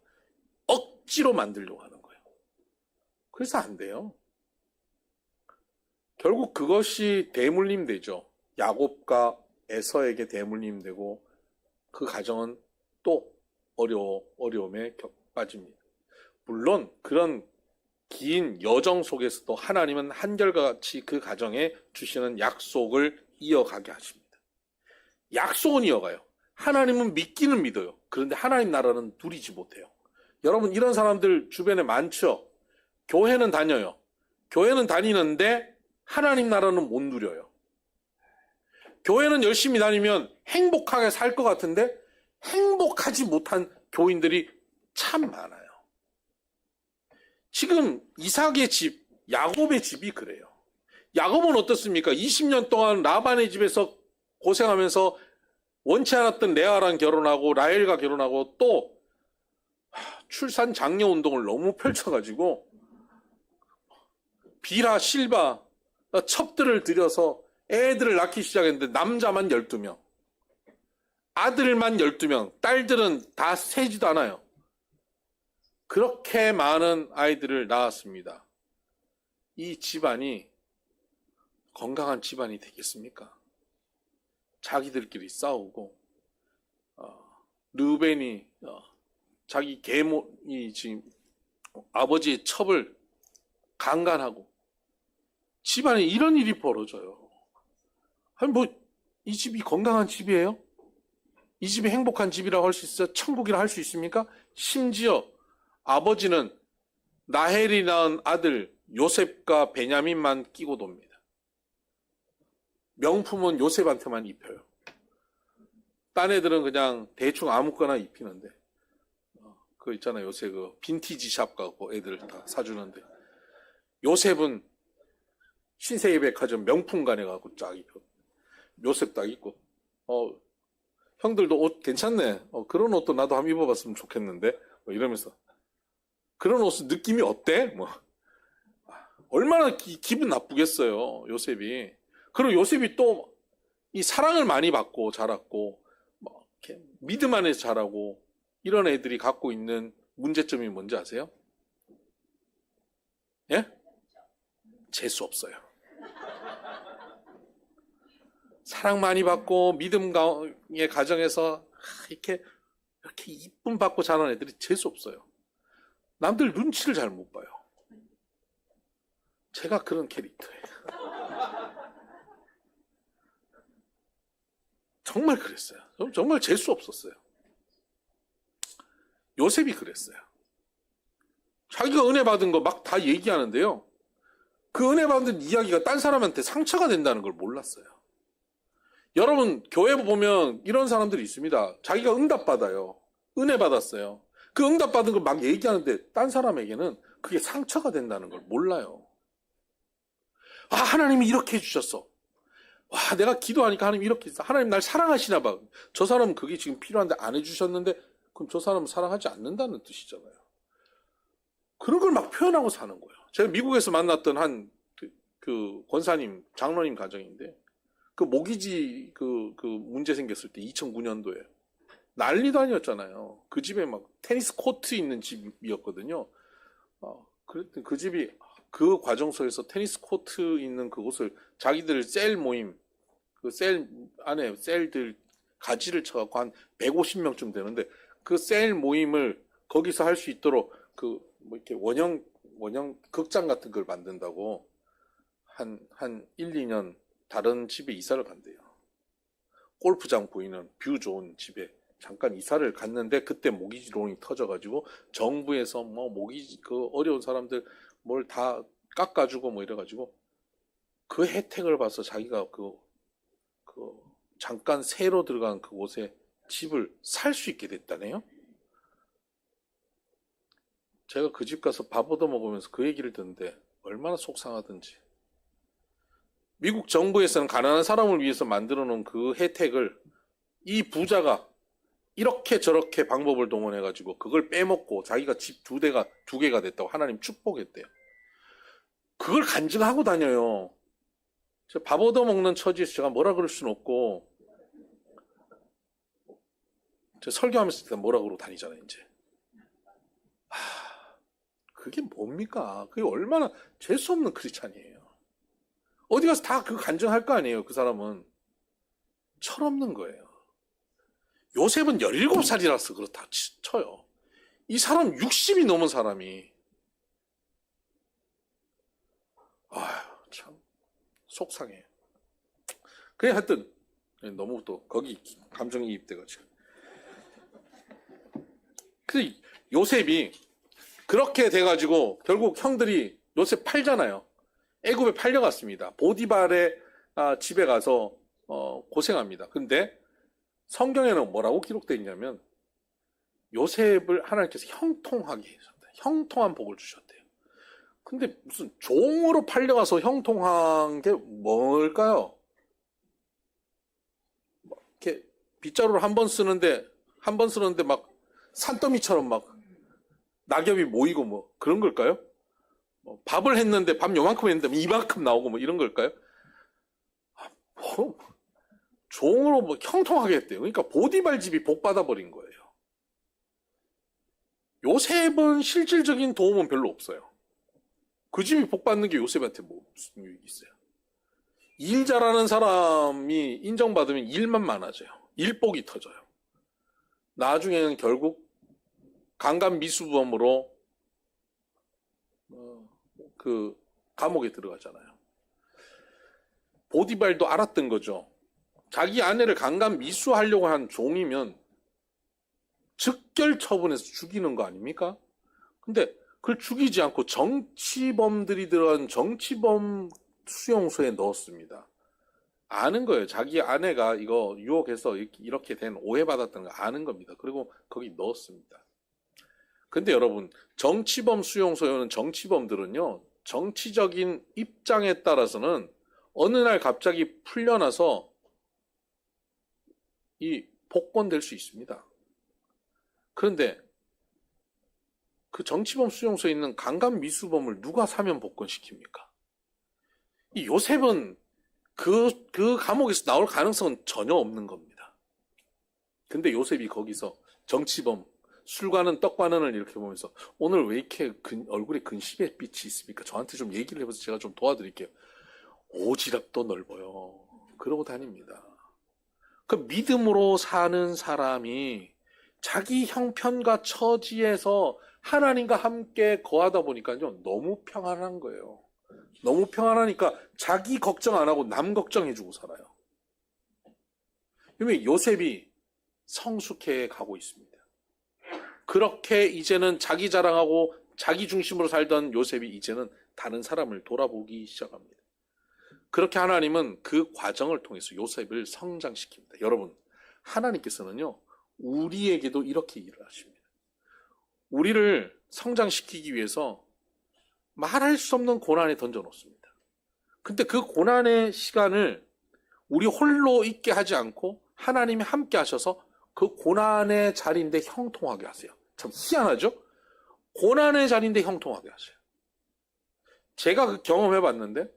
억지로 만들려고 하는 거예요. 그래서 안 돼요. 결국 그것이 대물림 되죠. 야곱과 에서에게 대물림 되고 그 가정은 또 어려움에 빠집니다. 물론 그런 긴 여정 속에서도 하나님은 한결같이 그 가정에 주시는 약속을 이어가게 하십니다. 약속은 이어가요. 하나님은 믿기는 믿어요. 그런데 하나님 나라는 누리지 못해요. 여러분 이런 사람들 주변에 많죠. 교회는 다녀요. 교회는 다니는데 하나님 나라는 못 누려요. 교회는 열심히 다니면 행복하게 살 것 같은데 행복하지 못한 교인들이 참 많아요. 지금 이삭의 집, 야곱의 집이 그래요. 야곱은 어떻습니까? 20년 동안 라반의 집에서 고생하면서 원치 않았던 레아랑 결혼하고 라헬과 결혼하고 또 출산 장려 운동을 너무 펼쳐가지고 비라, 실바, 첩들을 들여서 애들을 낳기 시작했는데 남자만 12명, 아들만 12명, 딸들은 다 세지도 않아요. 그렇게 많은 아이들을 낳았습니다. 이 집안이 건강한 집안이 되겠습니까? 자기들끼리 싸우고 르벤이 자기 계모이 지금 아버지의 첩을 강간하고 집안에 이런 일이 벌어져요. 아니 뭐 이 집이 건강한 집이에요? 이 집이 행복한 집이라고 할 수 있어요? 천국이라 할 수 있습니까? 심지어 아버지는 라헬이 낳은 아들 요셉과 베냐민만 끼고 돕니다. 명품은 요셉한테만 입혀요. 딴 애들은 그냥 대충 아무거나 입히는데 그거 있잖아요. 요새 그 빈티지 샵 가고 애들 다 사주는데 요셉은 신세계백화점 명품관에 가고 쫙 입혀. 요셉 딱 입고 형들도 옷 괜찮네. 그런 옷도 나도 한번 입어봤으면 좋겠는데 뭐 이러면서 그런 옷은 느낌이 어때? 뭐 얼마나 기분 나쁘겠어요. 요셉이. 그리고 요셉이 또 이 사랑을 많이 받고 자랐고 뭐 이렇게 믿음 안에서 자라고 이런 애들이 갖고 있는 문제점이 뭔지 아세요? 예? 재수 없어요. 사랑 많이 받고 믿음의 가정에서 이렇게 이쁨 받고 자란 애들이 재수 없어요. 남들 눈치를 잘 못 봐요. 제가 그런 캐릭터예요. 정말 그랬어요. 정말 재수 없었어요. 요셉이 그랬어요. 자기가 은혜 받은 거 막 다 얘기하는데요. 그 은혜 받은 이야기가 딴 사람한테 상처가 된다는 걸 몰랐어요. 여러분 교회 보면 이런 사람들이 있습니다. 자기가 응답받아요. 은혜 받았어요. 그 응답받은 걸 막 얘기하는데 딴 사람에게는 그게 상처가 된다는 걸 몰라요. 아 하나님이 이렇게 해주셨어. 와 내가 기도하니까 하나님 이렇게 했어. 하나님 날 사랑하시나 봐. 저 사람은 그게 지금 필요한데 안 해주셨는데 그럼 저 사람은 사랑하지 않는다는 뜻이잖아요. 그런 걸 막 표현하고 사는 거예요. 제가 미국에서 만났던 한 그 권사님, 장로님 가정인데 그 모기지 그 문제 생겼을 때 2009년도에 난리도 아니었잖아요. 그 집에 막 테니스 코트 있는 집이었거든요. 그랬더니 그 집이 그 과정 속에서 테니스 코트 있는 그곳을 자기들 셀 모임, 그 셀 안에 셀들 가지를 쳐갖고 한 150명쯤 되는데 그 셀 모임을 거기서 할 수 있도록 그 뭐 이렇게 원형 극장 같은 걸 만든다고 한 1, 2년 다른 집에 이사를 간대요. 골프장 보이는 뷰 좋은 집에 잠깐 이사를 갔는데 그때 모기지론이 터져가지고 정부에서 뭐 모기지 그 어려운 사람들 뭘 다 깎아주고 뭐 이래가지고 그 혜택을 봐서 자기가 그 잠깐 새로 들어간 그곳에 집을 살 수 있게 됐다네요. 제가 그 집 가서 밥 얻어 먹으면서 그 얘기를 듣는데 얼마나 속상하던지. 미국 정부에서는 가난한 사람을 위해서 만들어 놓은 그 혜택을 이 부자가 이렇게 저렇게 방법을 동원해가지고 그걸 빼먹고 자기가 집 두 개가 됐다고 하나님 축복했대요. 그걸 간증하고 다녀요. 제가 밥 얻어 먹는 처지에서 제가 뭐라 그럴 수는 없고 제가 설교하면서 일단 뭐라 그러고 다니잖아요, 이제. 그게 뭡니까? 그게 얼마나 재수 없는 크리스찬이에요. 어디 가서 다 그 간증할 거 아니에요, 그 사람은. 철없는 거예요. 요셉은 17살이라서 그렇다 쳐요. 이 사람 60이 넘은 사람이. 아휴, 참, 속상해. 그래, 하여튼, 너무 또, 거기 감정이입돼가지고. 그 요셉이 그렇게 돼가지고 결국 형들이 요셉 팔잖아요. 애굽에 팔려갔습니다. 보디발의 집에 가서 고생합니다. 근데 성경에는 뭐라고 기록되어 있냐면 요셉을 하나님께서 형통하게 하셨다. 형통한 복을 주셨대요. 근데 무슨 종으로 팔려가서 형통한 게 뭘까요? 이렇게 빗자루를 한 번 쓰는데 막 산더미처럼 막 낙엽이 모이고 뭐 그런 걸까요? 밥을 했는데 밥 요만큼 했는데 이만큼 나오고 뭐 이런 걸까요? 종으로 뭐 형통하게 했대요. 그러니까 보디발 집이 복 받아버린 거예요. 요셉은 실질적인 도움은 별로 없어요. 그 집이 복 받는 게 요셉한테 뭐 무슨 유익이 있어요? 일 잘하는 사람이 인정받으면 일만 많아져요. 일복이 터져요. 나중에는 결국 강간미수범으로 그 감옥에 들어가잖아요. 보디발도 알았던 거죠. 자기 아내를 강간미수하려고 한 종이면 즉결 처분해서 죽이는 거 아닙니까? 근데 그걸 죽이지 않고 정치범들이 들어간 정치범 수용소에 넣었습니다. 아는 거예요. 자기 아내가 이거 유혹해서 이렇게 된 오해받았던 거 아는 겁니다. 그리고 거기 넣었습니다. 근데 여러분, 정치범 수용소에 오는 정치범들은요, 정치적인 입장에 따라서는 어느 날 갑자기 풀려나서 이 복권될 수 있습니다. 그런데 그 정치범 수용소에 있는 강간미수범을 누가 사면 복권시킵니까? 이 요셉은 그 감옥에서 나올 가능성은 전혀 없는 겁니다. 근데 요셉이 거기서 정치범, 술과는 떡과는을 이렇게 보면서 오늘 왜 이렇게 얼굴에 근심의 빛이 있습니까? 저한테 좀 얘기를 해봐서 제가 좀 도와드릴게요. 오지랖도 넓어요. 그러고 다닙니다. 그 믿음으로 사는 사람이 자기 형편과 처지에서 하나님과 함께 거하다 보니까요, 너무 평안한 거예요. 너무 평안하니까 자기 걱정 안 하고 남 걱정해주고 살아요. 그러면 요셉이 성숙해 가고 있습니다. 그렇게 이제는 자기 자랑하고 자기 중심으로 살던 요셉이 이제는 다른 사람을 돌아보기 시작합니다. 그렇게 하나님은 그 과정을 통해서 요셉을 성장시킵니다. 여러분, 하나님께서는요, 우리에게도 이렇게 일을 하십니다. 우리를 성장시키기 위해서 말할 수 없는 고난에 던져놓습니다. 근데 그 고난의 시간을 우리 홀로 있게 하지 않고 하나님이 함께 하셔서 그 고난의 자리인데 형통하게 하세요. 참 희한하죠? 고난의 자리인데 형통하게 하세요. 제가 그 경험해 봤는데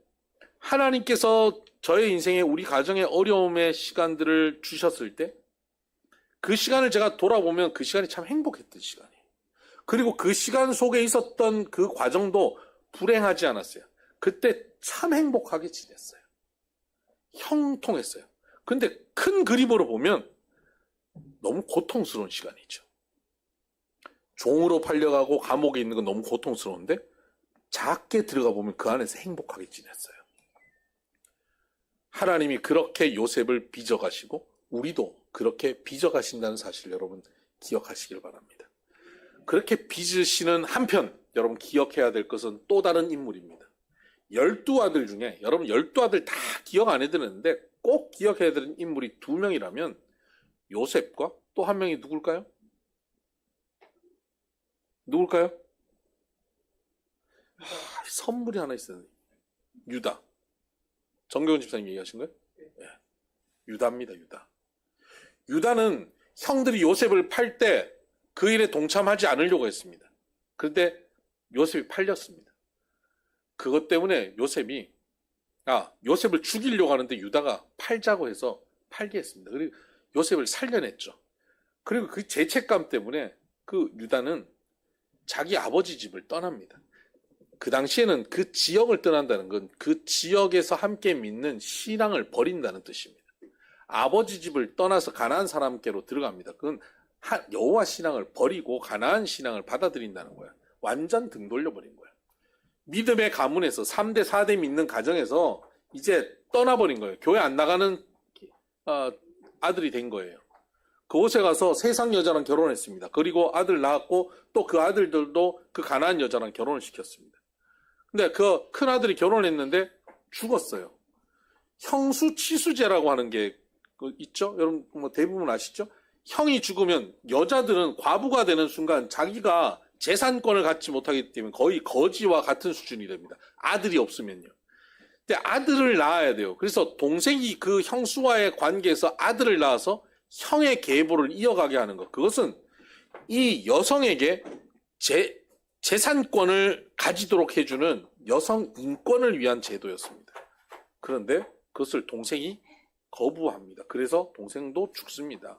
하나님께서 저의 인생에 우리 가정의 어려움의 시간들을 주셨을 때 그 시간을 제가 돌아보면 그 시간이 참 행복했던 시간이에요. 그리고 그 시간 속에 있었던 그 과정도 불행하지 않았어요. 그때 참 행복하게 지냈어요. 형통했어요. 근데 큰 그림으로 보면 너무 고통스러운 시간이죠. 종으로 팔려가고 감옥에 있는 건 너무 고통스러운데 작게 들어가 보면 그 안에서 행복하게 지냈어요. 하나님이 그렇게 요셉을 빚어가시고 우리도 그렇게 빚어가신다는 사실 여러분 기억하시길 바랍니다. 그렇게 빚으시는 한편 여러분 기억해야 될 것은 또 다른 인물입니다. 12아들 중에 여러분 12아들 다 기억 안 해드렸는데 꼭 기억해야 되는 인물이 2명이라면 요셉과 또 한 명이 누굴까요? 누굴까요? 선물이 하나 있어요. 유다. 정경훈 집사님 얘기하신 거예요? 네. 유다입니다. 유다. 유다는 형들이 요셉을 팔 때 그 일에 동참하지 않으려고 했습니다. 그런데 요셉이 팔렸습니다. 그것 때문에 요셉을 죽이려고 하는데 유다가 팔자고 해서 팔게 했습니다. 그리고 요셉을 살려냈죠. 그리고 그 죄책감 때문에 그 유다는 자기 아버지 집을 떠납니다. 그 당시에는 그 지역을 떠난다는 건 그 지역에서 함께 믿는 신앙을 버린다는 뜻입니다. 아버지 집을 떠나서 가나안 사람께로 들어갑니다. 그건 여호와 신앙을 버리고 가나안 신앙을 받아들인다는 거야. 완전 등 돌려버린 거야. 믿음의 가문에서 3대, 4대 믿는 가정에서 이제 떠나버린 거예요. 교회 안 나가는 아들이 된 거예요. 그곳에 가서 세상 여자랑 결혼했습니다. 그리고 아들 낳았고 또 그 아들들도 그 가나안 여자랑 결혼을 시켰습니다. 근데 그 큰 아들이 결혼했는데 죽었어요. 형수치수제라고 하는 게 있죠? 여러분 뭐 대부분 아시죠? 형이 죽으면 여자들은 과부가 되는 순간 자기가 재산권을 갖지 못하기 때문에 거의 거지와 같은 수준이 됩니다. 아들이 없으면요. 근데 아들을 낳아야 돼요. 그래서 동생이 그 형수와의 관계에서 아들을 낳아서 형의 계보를 이어가게 하는 것. 그것은 이 여성에게 재산권을 가지도록 해주는 여성 인권을 위한 제도였습니다. 그런데 그것을 동생이 거부합니다. 그래서 동생도 죽습니다.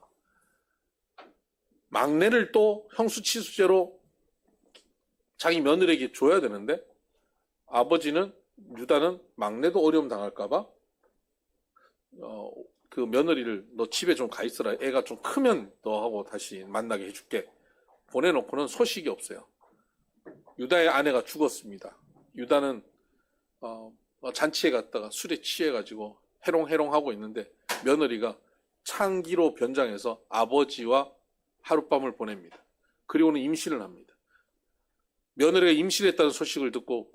막내를 또 형수치수제로 자기 며느리에게 줘야 되는데 아버지는 유다는 막내도 어려움 당할까봐 그 며느리를 너 집에 좀 가 있어라. 애가 좀 크면 너하고 다시 만나게 해줄게. 보내놓고는 소식이 없어요. 유다의 아내가 죽었습니다. 유다는 잔치에 갔다가 술에 취해가지고 해롱해롱하고 있는데 며느리가 창기로 변장해서 아버지와 하룻밤을 보냅니다. 그리고는 임신을 합니다. 며느리가 임신했다는 소식을 듣고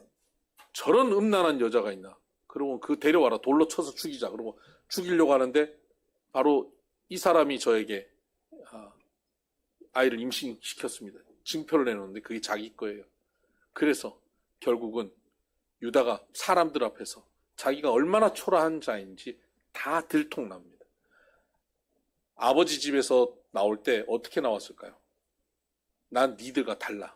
저런 음란한 여자가 있나. 그러고 그 데려와라. 돌로 쳐서 죽이자. 그러고 죽이려고 하는데 바로 이 사람이 저에게 아이를 임신시켰습니다. 증표를 내놓는데 그게 자기 거예요. 그래서 결국은 유다가 사람들 앞에서 자기가 얼마나 초라한 자인지 다 들통납니다. 아버지 집에서 나올 때 어떻게 나왔을까요? 난 니들과 달라.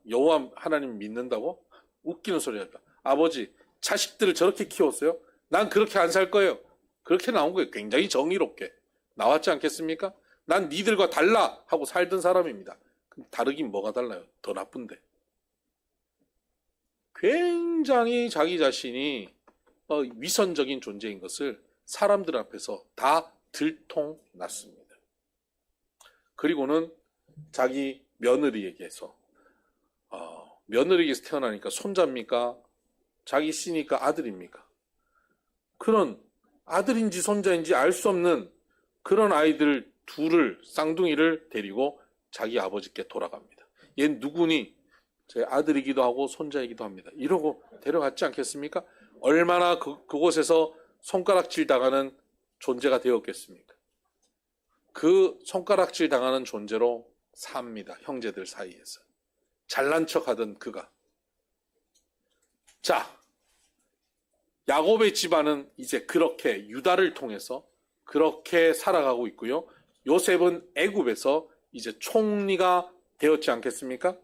여호와 하나님 믿는다고? 웃기는 소리 할까? 아버지, 자식들을 저렇게 키웠어요? 난 그렇게 안 살 거예요. 그렇게 나온 거예요. 굉장히 정의롭게. 나왔지 않겠습니까? 난 니들과 달라! 하고 살던 사람입니다. 다르긴 뭐가 달라요? 더 나쁜데. 굉장히 자기 자신이 위선적인 존재인 것을 사람들 앞에서 다 들통났습니다. 그리고는 자기 며느리에게서 며느리에게서 태어나니까 손자입니까? 자기 씨니까 아들입니까? 그런 아들인지 손자인지 알 수 없는 그런 아이들 둘을 쌍둥이를 데리고 자기 아버지께 돌아갑니다. 얘 누구니? 제 아들이기도 하고 손자이기도 합니다. 이러고 데려갔지 않겠습니까? 얼마나 그곳에서 손가락질 당하는 존재가 되었겠습니까? 그 손가락질 당하는 존재로 삽니다. 형제들 사이에서. 잘난 척하던 그가. 자, 야곱의 집안은 이제 그렇게 유다를 통해서 그렇게 살아가고 있고요. 요셉은 애굽에서 이제 총리가 되었지 않겠습니까?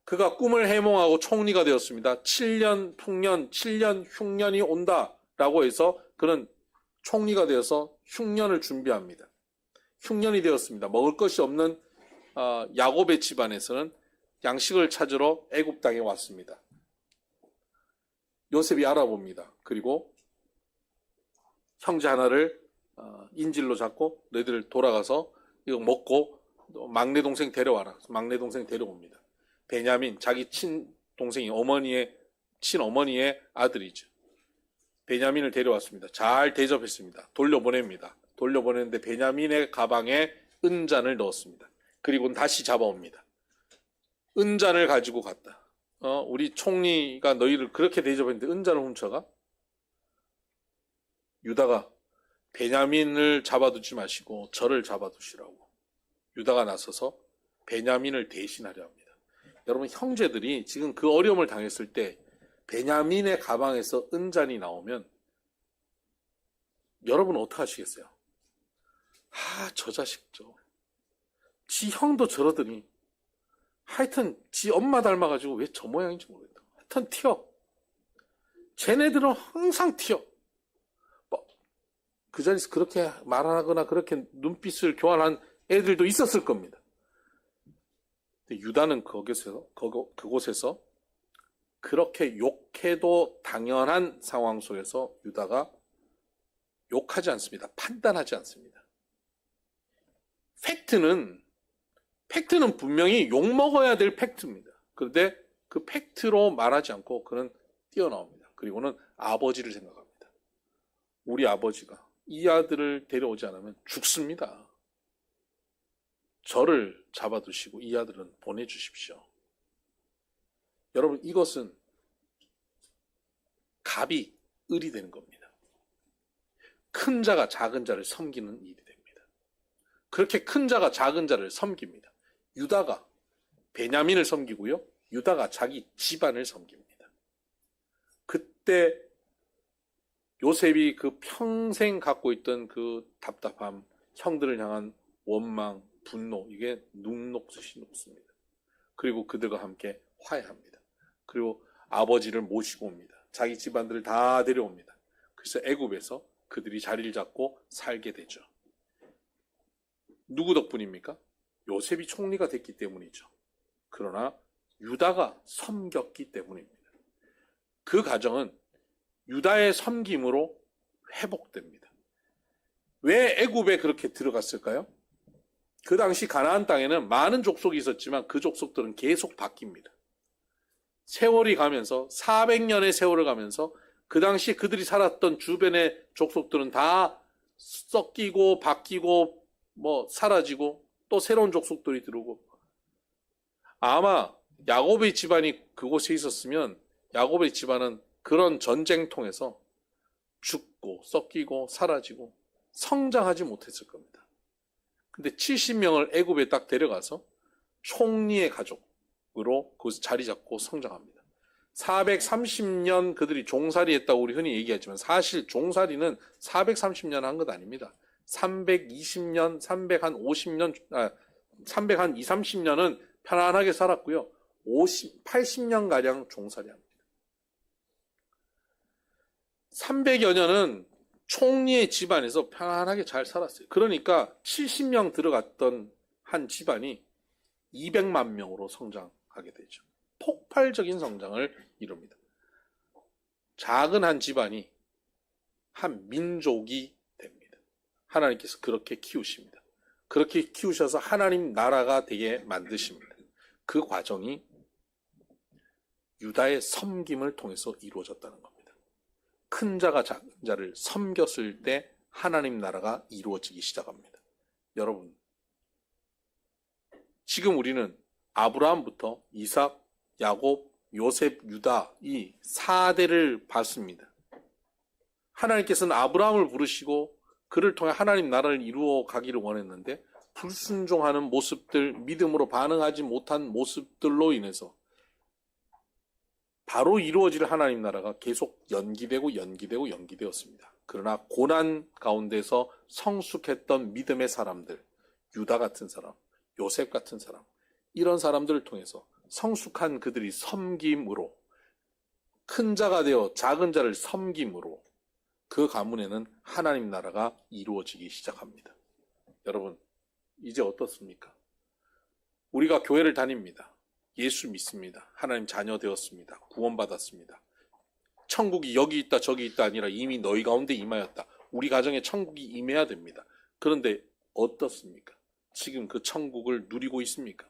그가 꿈을 해몽하고 총리가 되었습니다. 7년 풍년, 7년 흉년이 온다라고 해서 그는 총리가 되어서 흉년을 준비합니다. 흉년이 되었습니다. 먹을 것이 없는 야곱의 집안에서는 양식을 찾으러 애굽 땅에 왔습니다. 요셉이 알아봅니다. 그리고 형제 하나를 인질로 잡고 너희들 돌아가서 이거 먹고 막내 동생 데려와라. 막내 동생 데려옵니다. 베냐민, 자기 친동생이 친어머니의 아들이죠. 베냐민을 데려왔습니다. 잘 대접했습니다. 돌려보냅니다. 돌려보냈는데 베냐민의 가방에 은잔을 넣었습니다. 그리고는 다시 잡아옵니다. 은잔을 가지고 갔다. 우리 총리가 너희를 그렇게 대접했는데 은잔을 훔쳐가? 유다가 베냐민을 잡아두지 마시고 저를 잡아두시라고 유다가 나서서 베냐민을 대신하려 합니다. 여러분, 형제들이 지금 그 어려움을 당했을 때 베냐민의 가방에서 은잔이 나오면 여러분은 어떻게 하시겠어요? 저 자식 지 형도 저러더니 하여튼 지 엄마 닮아가지고 왜 저 모양인지 모르겠다. 하여튼 튀어. 쟤네들은 항상 튀어. 그 자리에서 그렇게 말하거나 그렇게 눈빛을 교환한 애들도 있었을 겁니다. 근데 유다는 그곳에서 그렇게 욕해도 당연한 상황 속에서 유다가 욕하지 않습니다. 판단하지 않습니다. 팩트는 분명히 욕먹어야 될 팩트입니다. 그런데 그 팩트로 말하지 않고 그는 뛰어나옵니다. 그리고는 아버지를 생각합니다. 우리 아버지가 이 아들을 데려오지 않으면 죽습니다. 저를 잡아두시고 이 아들은 보내주십시오. 여러분, 이것은 갑이 을이 되는 겁니다. 큰 자가 작은 자를 섬기는 일이 됩니다. 그렇게 큰 자가 작은 자를 섬깁니다. 유다가 베냐민을 섬기고요. 유다가 자기 집안을 섬깁니다. 그때 요셉이 그 평생 갖고 있던 그 답답함, 형들을 향한 원망, 분노, 이게 눈 녹듯이 녹습니다. 그리고 그들과 함께 화해합니다. 그리고 아버지를 모시고 옵니다. 자기 집안들을 다 데려옵니다. 그래서 애굽에서 그들이 자리를 잡고 살게 되죠. 누구 덕분입니까? 요셉이 총리가 됐기 때문이죠. 그러나 유다가 섬겼기 때문입니다. 그 가정은 유다의 섬김으로 회복됩니다. 왜 애굽에 그렇게 들어갔을까요? 그 당시 가나안 땅에는 많은 족속이 있었지만 그 족속들은 계속 바뀝니다. 세월이 가면서 400년의 세월을 가면서 그 당시 그들이 살았던 주변의 족속들은 다 섞이고 바뀌고 사라지고 또 새로운 족속들이 들어오고, 아마 야곱의 집안이 그곳에 있었으면 야곱의 집안은 그런 전쟁 통해서 죽고 섞이고 사라지고 성장하지 못했을 겁니다. 근데 70명을 애굽에 딱 데려가서 총리의 가족으로 거기서 자리 잡고 성장합니다. 430년 그들이 종살이 했다고 우리 흔히 얘기하지만 사실 종살이는 430년 한 것 아닙니다. 320년, 320, 30년은 편안하게 살았고요. 80년가량 종살이 합니다. 300여 년은 총리의 집안에서 편안하게 잘 살았어요. 그러니까 70명 들어갔던 한 집안이 200만 명으로 성장하게 되죠. 폭발적인 성장을 이룹니다. 작은 한 집안이 한 민족이 됩니다. 하나님께서 그렇게 키우십니다. 그렇게 키우셔서 하나님 나라가 되게 만드십니다. 그 과정이 유다의 섬김을 통해서 이루어졌다는 겁니다. 큰 자가 작은 자를 섬겼을 때 하나님 나라가 이루어지기 시작합니다. 여러분, 지금 우리는 아브라함부터 이삭, 야곱, 요셉, 유다 이 4대를 봤습니다. 하나님께서는 아브라함을 부르시고 그를 통해 하나님 나라를 이루어 가기를 원했는데 불순종하는 모습들, 믿음으로 반응하지 못한 모습들로 인해서 바로 이루어질 하나님 나라가 계속 연기되었습니다. 그러나 고난 가운데서 성숙했던 믿음의 사람들, 유다 같은 사람, 요셉 같은 사람, 이런 사람들을 통해서 성숙한 그들이 섬김으로, 큰 자가 되어 작은 자를 섬김으로 그 가문에는 하나님 나라가 이루어지기 시작합니다. 여러분, 이제 어떻습니까? 우리가 교회를 다닙니다. 예수 믿습니다. 하나님 자녀 되었습니다. 구원받았습니다. 천국이 여기 있다 저기 있다 아니라 이미 너희 가운데 임하였다. 우리 가정에 천국이 임해야 됩니다. 그런데 어떻습니까? 지금 그 천국을 누리고 있습니까?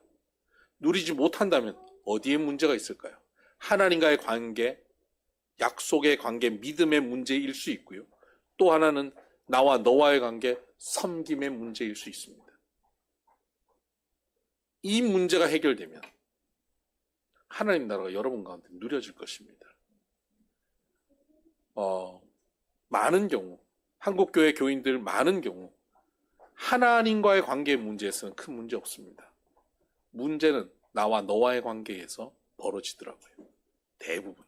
누리지 못한다면 어디에 문제가 있을까요? 하나님과의 관계, 약속의 관계, 믿음의 문제일 수 있고요. 또 하나는 나와 너와의 관계, 섬김의 문제일 수 있습니다. 이 문제가 해결되면 하나님 나라가 여러분 가운데 누려질 것입니다. 많은 경우, 한국교회 교인들 많은 경우 하나님과의 관계의 문제에서는 큰 문제 없습니다. 문제는 나와 너와의 관계에서 벌어지더라고요. 대부분.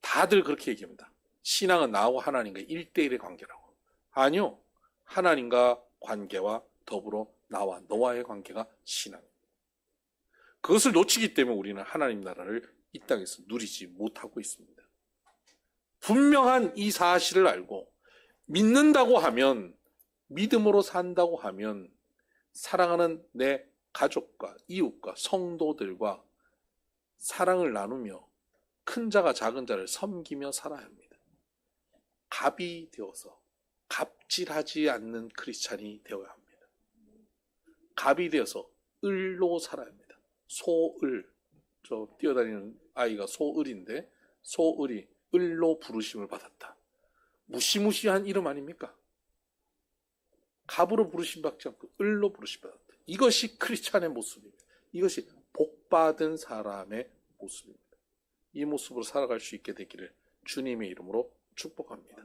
다들 그렇게 얘기합니다. 신앙은 나하고 하나님과 1대1의 관계라고. 아니요. 하나님과 관계와 더불어 나와 너와의 관계가 신앙입니다. 그것을 놓치기 때문에 우리는 하나님 나라를 이 땅에서 누리지 못하고 있습니다. 분명한 이 사실을 알고 믿는다고 하면, 믿음으로 산다고 하면 사랑하는 내 가족과 이웃과 성도들과 사랑을 나누며 큰 자가 작은 자를 섬기며 살아야 합니다. 갑이 되어서 갑질하지 않는 크리스찬이 되어야 합니다. 갑이 되어서 을로 살아야 합니다. 소을, 저 뛰어다니는 아이가 소을인데 소을이 을로 부르심을 받았다. 무시무시한 이름 아닙니까? 갑으로 부르심받지 않고 을로 부르심받았다. 이것이 크리스찬의 모습입니다. 이것이 복받은 사람의 모습입니다. 이 모습으로 살아갈 수 있게 되기를 주님의 이름으로 축복합니다.